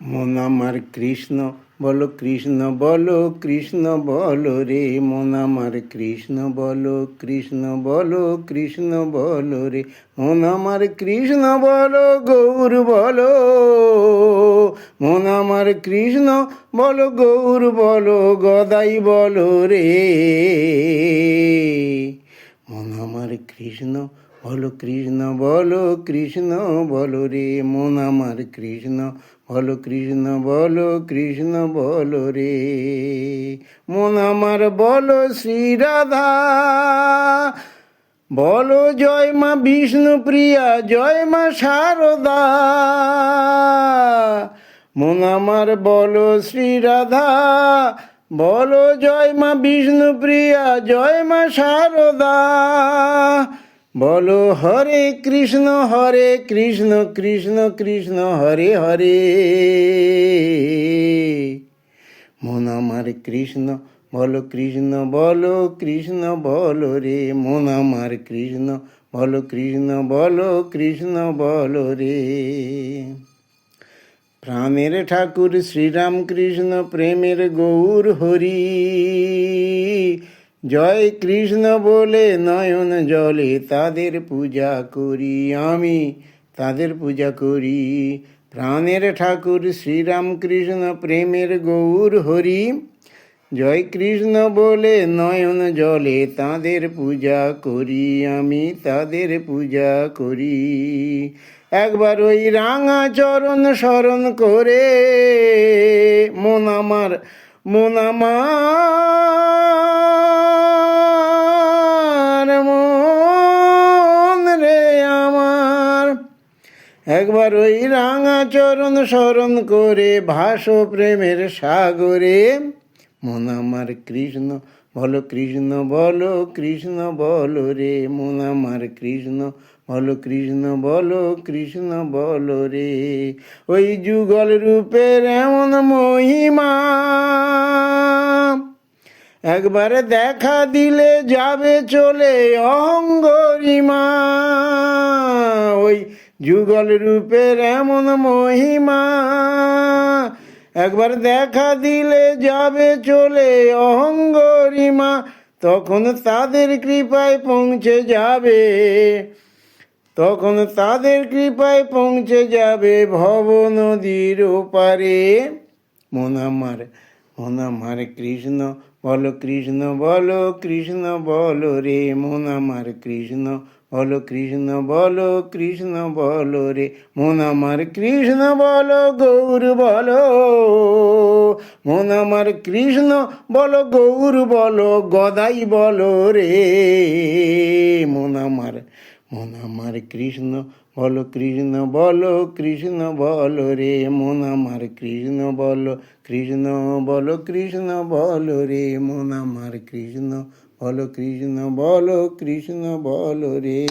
মন আমার কৃষ্ণ বলো, কৃষ্ণ বলো, কৃষ্ণ বলো রে। মন আমার কৃষ্ণ বলো, কৃষ্ণ বলো, কৃষ্ণ বলো রে। মন আমার কৃষ্ণ বলো, গৌর বলো। মন আমার কৃষ্ণ বলো, গৌর বলো, গদাই বলো রে। মন আমার কৃষ্ণ বলো, কৃষ্ণ বলো, কৃষ্ণ বলো রে। মন আমার কৃষ্ণ বলো, কৃষ্ণ বলো, কৃষ্ণ বলো রে। মন আমার বলো শ্রী রাধা, বলো জয় মা বিষ্ণুপ্রিয়া, জয় মা শারদা। মন আমার বলো শ্রী রাধা, বলো জয় মা বিষ্ণুপ্রিয়া, জয় মা শারদা। বলো হরে কৃষ্ণ কৃষ্ণ কৃষ্ণ হরে হরে। মন আমার কৃষ্ণ বলো, কৃষ্ণ বলো, কৃষ্ণ বলো রে। মন আমার কৃষ্ণ বলো, কৃষ্ণ বলো, কৃষ্ণ বলো রে। প্রাণের ঠাকুর শ্রীরাম কৃষ্ণ, প্রেমের গৌর হরি। জয় কৃষ্ণ বলে নয়ন জলে তাদের পূজা করি, আমি তাদের পূজা করি। প্রাণের ঠাকুর শ্রীরাম কৃষ্ণ, প্রেমের গৌর হরি। জয় কৃষ্ণ বলে নয়ন জলে তাদের পূজা করি, আমি তাদের পূজা করি। একবার ওই রাঙা চরণ স্মরণ করে মন আমার, মন আমার, মন রে আমার। একবার ওই রাঙা চরণ স্মরণ করে ভাসো প্রেমের সাগরে। মন আমার কৃষ্ণ বলো, কৃষ্ণ বলো, কৃষ্ণ বলো রে। মন আমার কৃষ্ণ বলো, কৃষ্ণ বলো, কৃষ্ণ বলো রে। ওই যুগল রূপের এমন মহিমা, একবার দেখা দিলে যাবে চলে অহঙ্গরিমা। ওই যুগল রূপের এমন মহিমা, একবার দেখা দিলে যাবে চলে অহঙ্গরিমা। তখন তাদের কৃপায় পৌঁছে যাবে, তখন তাদের কৃপায় পৌঁছে যাবে ভব নদীর ওপারে। মন আমার কৃষ্ণ বলো, কৃষ্ণ বলো, কৃষ্ণ বলো রে। মন আমার কৃষ্ণ বলো, কৃষ্ণ বলো, কৃষ্ণ বলো রে। মন আমার কৃষ্ণ বলো, গৌর বলো। মন আমার কৃষ্ণ বলো, গৌর বলো, গদাই বলো রে। মন আমার কৃষ্ণ বলো, কৃষ্ণ বলো, কৃষ্ণ বলো রে। মন আমার কৃষ্ণ বলো, কৃষ্ণ বলো, কৃষ্ণ বলো রে। মন আমার কৃষ্ণ বলো, কৃষ্ণ বলো, কৃষ্ণ বলো রে।